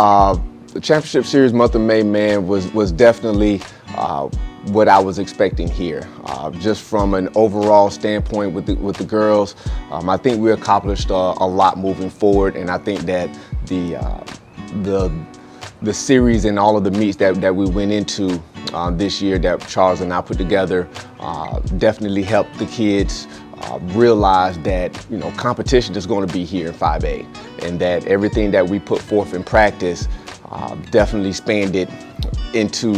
The championship series month of May, man, was definitely what I was expecting here. Just from an overall standpoint with the girls, I think we accomplished a lot moving forward, and I think that the series and all of the meets that we went into this year that Charles and I put together definitely helped the kids realize that competition is going to be here in 5A, and that everything that we put forth in practice definitely spanned it into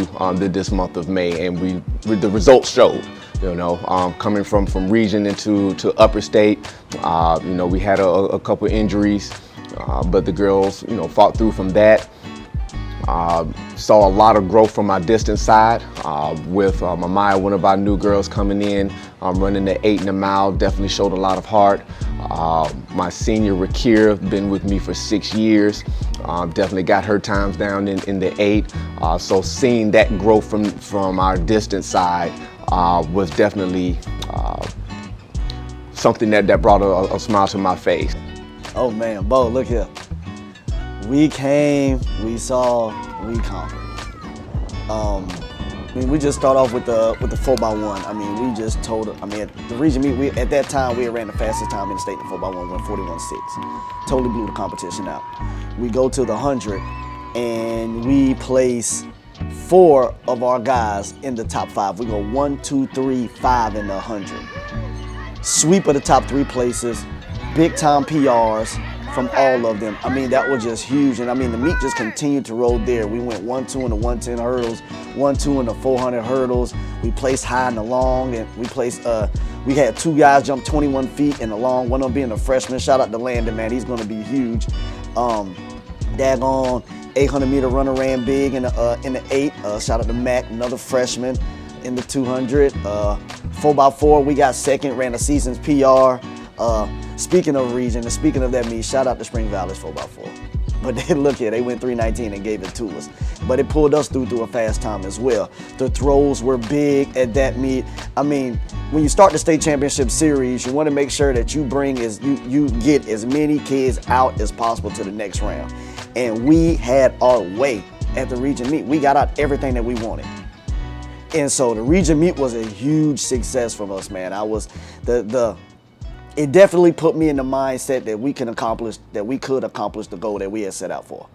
this month of May, and the results showed. Coming from region to upper state, we had a couple injuries, but the girls fought through from that. Saw a lot of growth from our distance side with Amaya, one of our new girls coming in, running the 8 and a mile, definitely showed a lot of heart. My senior Rakira, been with me for 6 years, definitely got her times down in the 8. So seeing that growth from our distance side was definitely something that brought a smile to my face. Oh man, Bo, look here. We came, we saw, we conquered. We just start off with the 4x1. We just told, the region meet, at that time, we ran the fastest time in the state in 4x1, went 41.6. Totally blew the competition out. We go to the 100, and we place 4 of our guys in the top 5. We go 1, 2, 3, 5 in the 100. Sweep of the top 3 places, big time PRs from all of them. That was just huge. And the meet just continued to roll there. We went 1-2 in the 110 hurdles, 1-2 in the 400 hurdles. We placed high in the long, and we had 2 guys jump 21 feet in the long, one of them being a freshman. Shout out to Landon, man, he's gonna be huge. Daggone 800 meter runner ran big in the 8. Shout out to Mac, another freshman in the 200. 4x4, we got second, ran the season's PR. Speaking of region and speaking of that meet, shout out to Spring Valley's 4x4. But they went 3:19 and gave it to us. But it pulled us through a fast time as well. The throws were big at that meet. When you start the state championship series, you want to make sure that you get as many kids out as possible to the next round. And we had our way at the region meet. We got out everything that we wanted. And so the region meet was a huge success from us, man. It definitely put me in the mindset that we could accomplish the goal that we had set out for.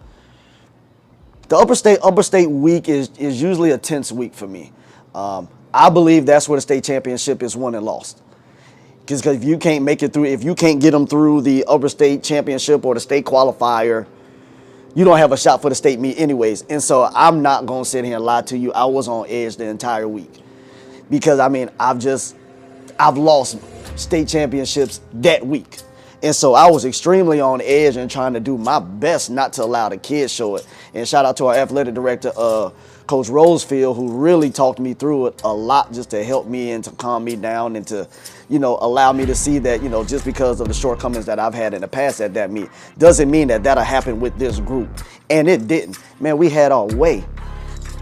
The upper state week is usually a tense week for me. I believe that's where the state championship is won and lost. Because if you can't make it through, if you can't get them through the upper state championship or the state qualifier, you don't have a shot for the state meet anyways. And so I'm not gonna sit here and lie to you. I was on edge the entire week because I've lost state championships that week. And so I was extremely on edge and trying to do my best not to allow the kids show it. And shout out to our athletic director, Coach Rosefield, who really talked me through it a lot just to help me and to calm me down and to, allow me to see that, just because of the shortcomings that I've had in the past at that meet, doesn't mean that that'll happen with this group. And it didn't. Man, we had our way.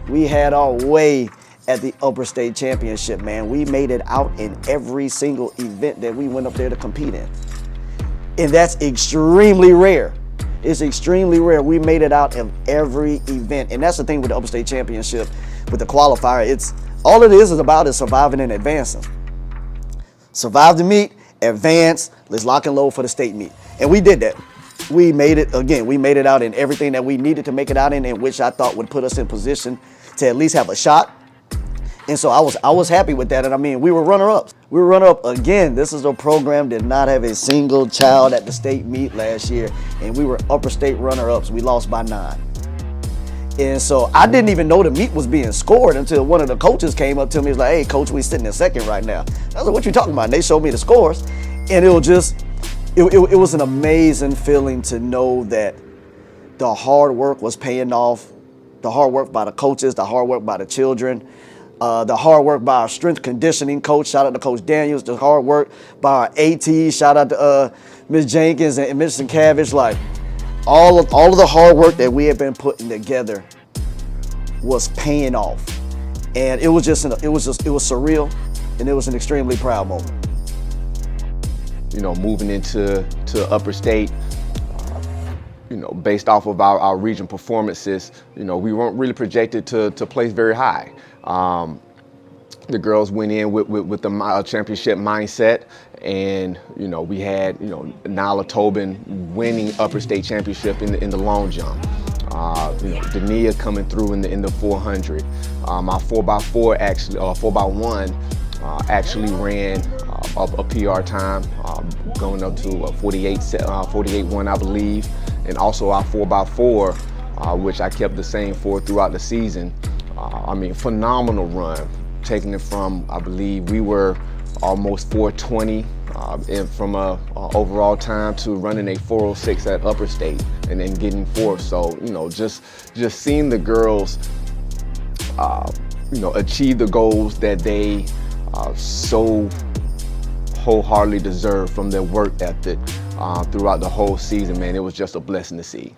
We had our way at the upper state championship, man. We made it out in every single event that we went up there to compete in. And that's extremely rare. It's extremely rare. We made it out in every event. And that's the thing with the upper state championship, with the qualifier. All it is about is surviving and advancing. Survive the meet, advance, let's lock and load for the state meet. And we did that. We made it out in everything that we needed to make it out in which I thought would put us in position to at least have a shot. And so I was happy with that. And we were runner-ups. We were runner-up again. This is a program that did not have a single child at the state meet last year. And we were upper state runner-ups. We lost by 9. And so I didn't even know the meet was being scored until one of the coaches came up to me and was like, "Hey, coach, we sitting in second right now." I was like, "What you talking about?" And they showed me the scores. And it was an amazing feeling to know that the hard work was paying off. The hard work by the coaches, the hard work by the children. The hard work by our strength conditioning coach, shout out to Coach Daniels. The hard work by our AT, shout out to Ms. Jenkins and Ms. Sienkiewicz. Like all of the hard work that we had been putting together was paying off, and it was surreal, and it was an extremely proud moment. Moving into upper state, based off of our region performances, we weren't really projected to place very high. The girls went in with the championship mindset, and we had Nyla Tobin winning upper state championship in the long jump. Dania coming through in the 400. Our 4x4 actually, 4x1 actually ran a PR time, going up to 48.1, I believe, and also our 4x4, which I kept the same for throughout the season. Phenomenal run, taking it from, I believe we were almost 420 and from a overall time to running a 406 at upper state and then getting fourth. So just seeing the girls achieve the goals that they so wholeheartedly deserve from their work ethic throughout the whole season, man, it was just a blessing to see.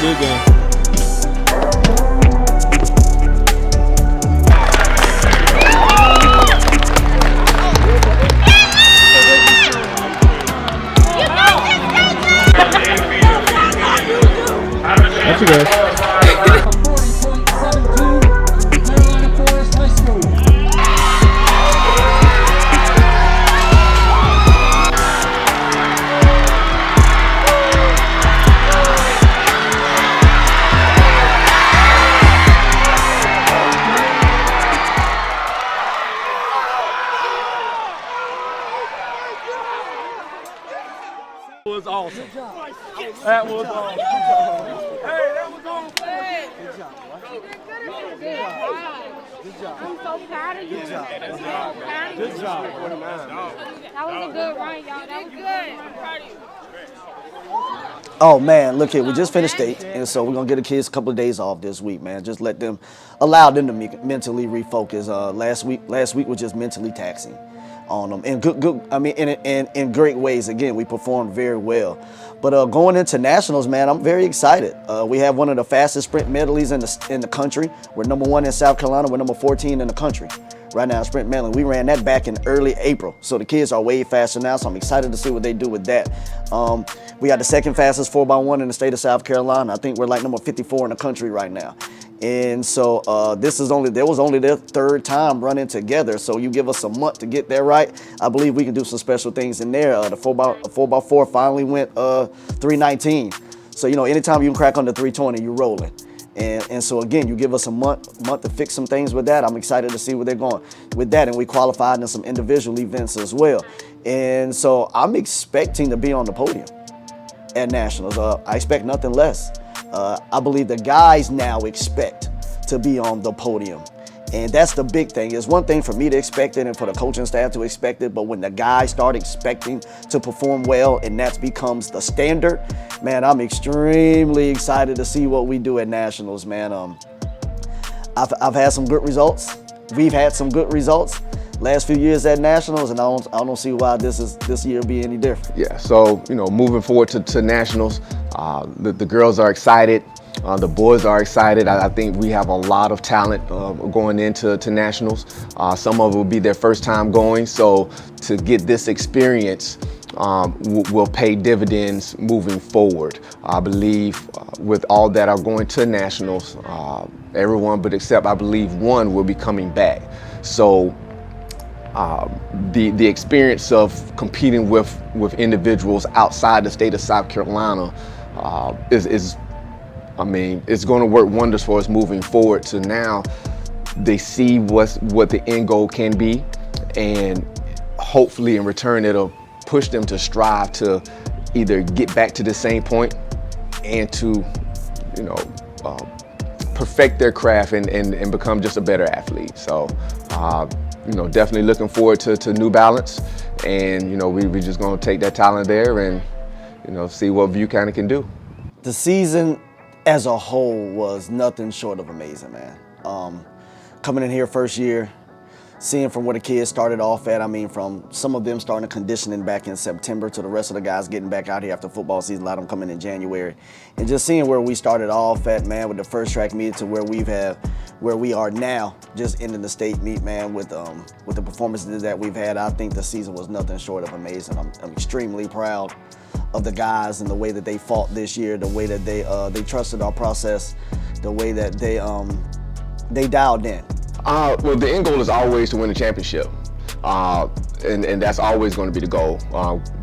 Good game. That's you guys. Was awesome. That was awesome. Hey, that was on point. Good job. Good job. I'm so proud of you. Good job. Good job. That was a good run, y'all. That was good. I'm proud of you. Oh man, look here, we just finished state, and so we're gonna get the kids a couple of days off this week, man. Just allow them to mentally refocus. Last week was just mentally taxing on them, and in great ways. Again, we performed very well. But going into nationals, man, I'm very excited. We have one of the fastest sprint medleys in the country. We're #1 in South Carolina. We're number 14 in the country right now, sprint medley. We ran that back in early April, so the kids are way faster now. So I'm excited to see what they do with that. We got the second fastest 4x1 in the state of South Carolina. I think we're like number 54 in the country right now. And so there was only their third time running together. So you give us a month to get there right. I believe we can do some special things in there. The 4x4 finally went 319. So anytime you can crack under 320, you're rolling. And so again, you give us a month to fix some things with that. I'm excited to see where they're going with that. And we qualified in some individual events as well. And so I'm expecting to be on the podium at nationals. I expect nothing less. I believe the guys now expect to be on the podium. And that's the big thing. It's one thing for me to expect it and for the coaching staff to expect it, but when the guys start expecting to perform well and that becomes the standard, man, I'm extremely excited to see what we do at nationals, man. I've had some good results. We've had some good results last few years at nationals, and I don't see why this year will be any different. Yeah, so moving forward to nationals, the girls are excited. The boys are excited. I think we have a lot of talent going into nationals. Some of it will be their first time going, so to get this experience will pay dividends moving forward. I believe with all that are going to nationals, everyone but except I believe one will be coming back. So the experience of competing with individuals outside the state of South Carolina it's going to work wonders for us moving forward. To now, they see what the end goal can be, and hopefully in return it'll push them to strive to either get back to the same point and to perfect their craft and become just a better athlete. So definitely looking forward to New Balance, and we're just going to take that talent there and see what Buchanan can do. The season as a whole was nothing short of amazing, man. Coming in here first year, seeing from where the kids started off at, I mean, from some of them starting conditioning back in September to the rest of the guys getting back out here after football season, a lot of them coming in January. And just seeing where we started off at, man, with the first track meet to where we are now, just ending the state meet, man, with the performances that we've had. I think the season was nothing short of amazing. I'm extremely proud of the guys and the way that they fought this year, the way that they trusted our process, the way that they dialed in. Well, the end goal is always to win the championship. And that's always going to be the goal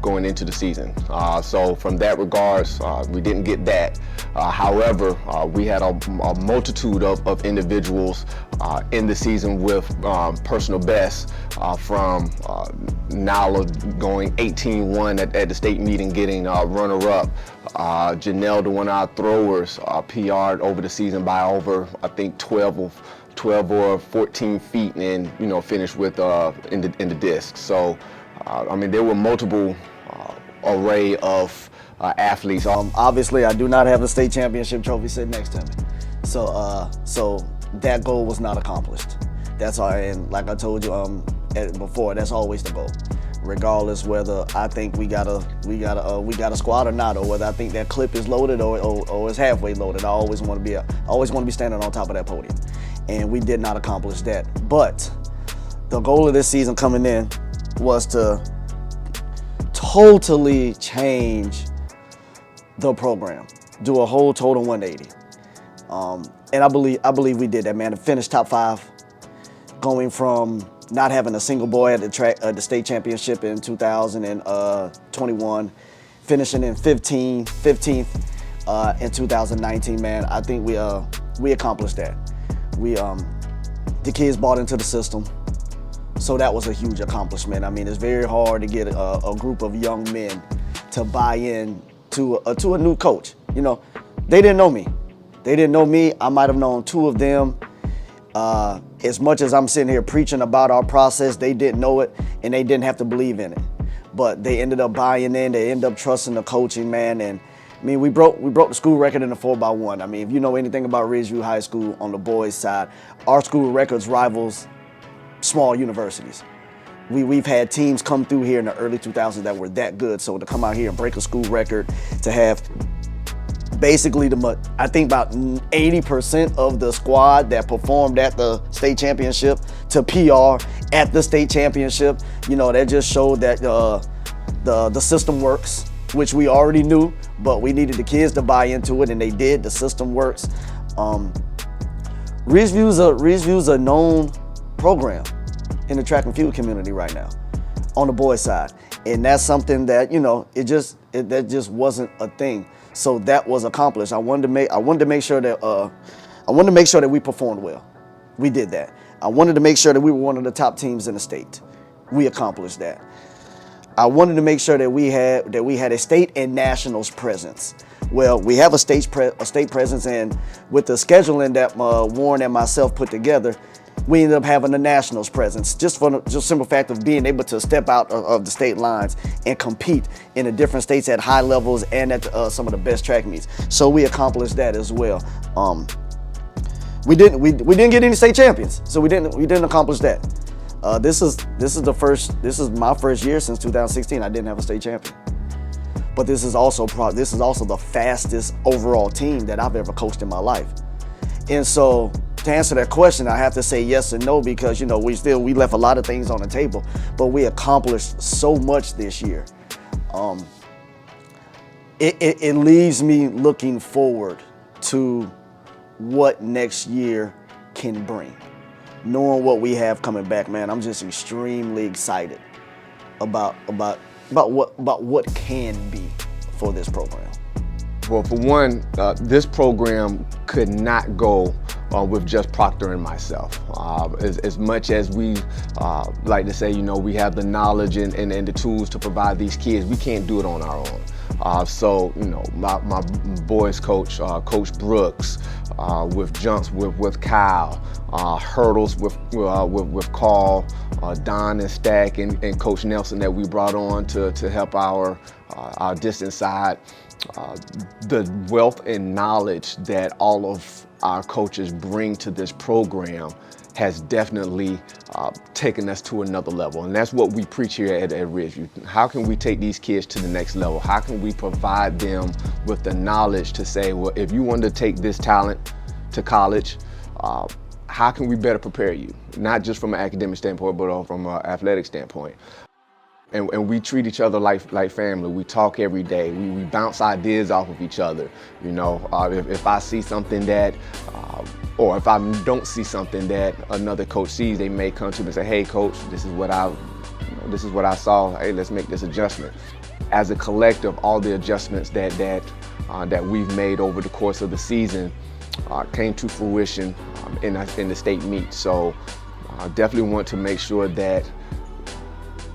going into the season. So from that regards, we didn't get that. However, we had a multitude of individuals in the season with personal bests from Nala going 18-1 at the state meeting, getting runner-up. Janelle, one of our throwers, PR'd over the season by over, I think, 12 or 14 feet, and finished with in the disc. So I mean, there were multiple array of athletes. Obviously, I do not have the state championship trophy sitting next to me, so that goal was not accomplished. That's all. And like I told you before, that's always the goal, regardless whether I think we got a squad or not, or whether I think that clip is loaded or is halfway loaded. I always want to be standing on top of that podium. And we did not accomplish that. But the goal of this season coming in was to totally change the program, do a whole total 180. And I believe we did that, man. To finish top 5, going from not having a single boy at the state championship in 2021, finishing in 15th in 2019, man. I think we accomplished that. The kids bought into the system, so that was a huge accomplishment. I mean, it's very hard to get a group of young men to buy in to a new coach. They didn't know me. I might have known 2 of them. As much as I'm sitting here preaching about our process, they didn't know it, and they didn't have to believe in it. But they ended up buying in. They ended up trusting the coaching, man. And I mean, we broke the school record in the 4x1. I mean, if you know anything about Ridgeview High School on the boys' side, our school records rivals small universities. We've had teams come through here in the early 2000s that were that good. So to come out here and break a school record, to have basically I think about 80% of the squad that performed at the state championship to PR at the state championship, that just showed that the system works, which we already knew, but we needed the kids to buy into it, and they did. The system works. Ridgeview's a known program in the track and field community right now, on the boys' side, and that's something that that just wasn't a thing. So that was accomplished. I wanted to make sure that we performed well. We did that. I wanted to make sure that we were one of the top teams in the state. We accomplished that. I wanted to make sure that we had a state and nationals presence. Well, we have a state presence, and with the scheduling that Warren and myself put together, we ended up having a nationals presence, just for the simple fact of being able to step out of the state lines and compete in the different states at high levels and at some of the best track meets. So we accomplished that as well. We didn't get any state champions, so we didn't accomplish that. This is my first year since 2016. I didn't have a state champion, but this is also the fastest overall team that I've ever coached in my life. And so to answer that question, I have to say yes and no, because we left a lot of things on the table, but we accomplished so much this year. It leaves me looking forward to what next year can bring. Knowing what we have coming back, man, I'm just extremely excited about what can be for this program. Well, for one, this program could not go with just Proctor and myself. As much as we like to say, we have the knowledge and the tools to provide these kids, we can't do it on our own. So, my boys coach, Coach Brooks, with jumps with Kyle, hurdles with Carl, Don and Stack, and Coach Nelson that we brought on to help our distance side. The wealth and knowledge that all of our coaches bring to this program has definitely taken us to another level. And that's what we preach here at Ridgeview. How can we take these kids to the next level? How can we provide them with the knowledge to say, well, if you want to take this talent to college, how can we better prepare you? Not just from an academic standpoint, but from an athletic standpoint. And we treat each other like family. We talk every day. We bounce ideas off of each other. You know, if I see something that, or if I don't see something that another coach sees, they may come to me and say, "Hey, coach, this is what I saw. Hey, let's make this adjustment." As a collective, all the adjustments that we've made over the course of the season came to fruition in the state meet. So, I definitely want to make sure that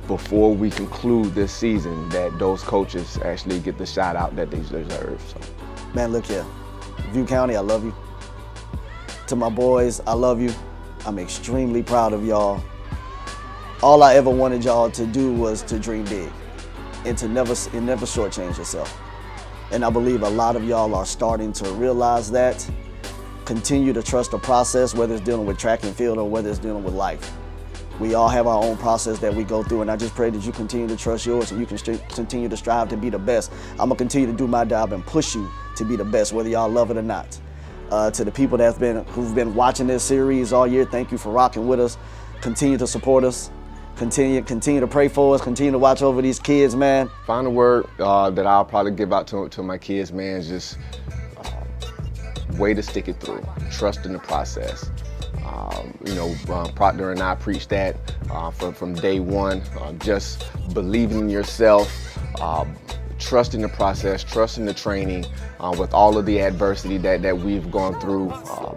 before we conclude this season, that those coaches actually get the shout out that they deserve. So. Man, look here. View County, I love you. To my boys, I love you. I'm extremely proud of y'all. All I ever wanted y'all to do was to dream big and to never shortchange yourself. And I believe a lot of y'all are starting to realize that. Continue to trust the process, whether it's dealing with track and field or whether it's dealing with life. We all have our own process that we go through, and I just pray that you continue to trust yours and you can continue to strive to be the best. I'm gonna continue to do my job and push you to be the best, whether y'all love it or not. To the people who've been watching this series all year, thank you for rocking with us. Continue to support us. Continue to pray for us. Continue to watch over these kids, man. Final word that I'll probably give out to my kids, man, is just way to stick it through. Trust in the process. Proctor and I preach that from day one. Just believing in yourself, trusting the process, trusting the training, with all of the adversity that we've gone through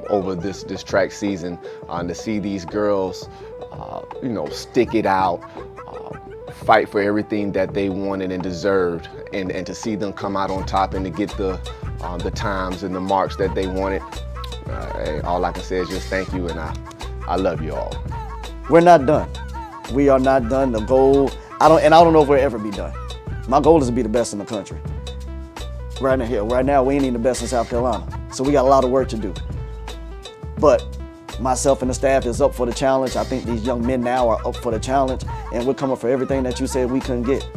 over this track season, to see these girls, stick it out, fight for everything that they wanted and deserved, and to see them come out on top and to get the times and the marks that they wanted. All I can say is just thank you, and I love you all. We're not done. We are not done. The goal, I don't know if we'll ever be done. My goal is to be the best in the country. Right now, we ain't even the best in South Carolina. So we got a lot of work to do. But myself and the staff is up for the challenge. I think these young men now are up for the challenge, and we're coming for everything that you said we couldn't get.